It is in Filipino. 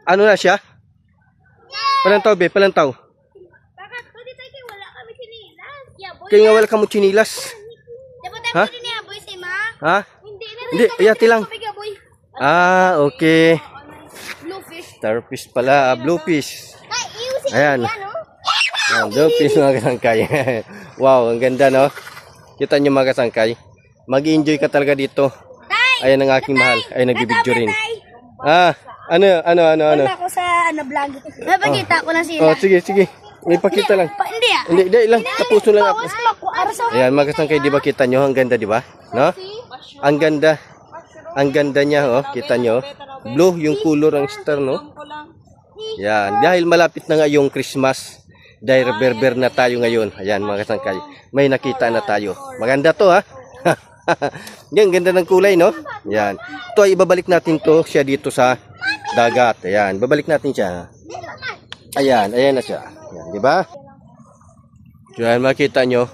Ano na siya? Palantaw, be, palantaw. Bakit? Pwede tayo kay wala kami chinilas. Yeah, boy. Kaya nga wala ka mo chinilas. Dapat Ha? tayo niya, boy, si ma. Ha? Hindi na. Hindi, yati lang. Tubig, boy. Okay. Bluefish. Starfish pala, bluefish. Ay, iusin Ayan. yan, no? Ayan, bluefish mga kasangkay. Wow, ang ganda, no? Kita nyo mga kasangkay. Mag-enjoy ka talaga dito. Tay! Ayan ang aking mahal. Ay, nagbibidyo rin. Tay! Ano? Punta ko sa vlog. Napakita ko na sila. Oh, sige. May pakita lang. Hindi ah. Hindi lang. Tapuso lang ako. Bawas mo ko. Araso. Ayan, mga kasangkay, di ba kita nyo? Ang ganda, di ba? No? Ang ganda. Ang ganda niya, oh. Kita nyo? Blue, yung color ang star, no? Yan. Dahil malapit na nga yung Christmas. Dahil berber na tayo ngayon. Ayan, mga kasangkay. May nakita na tayo. Maganda to, ha? Yan, ganda ng kulay, no? Yan. Ito ay ibabalik natin to siya dito sa dagat. Ayan, babalik natin siya. Ayan na siya. Ayan, di ba? Yan, makita nyo.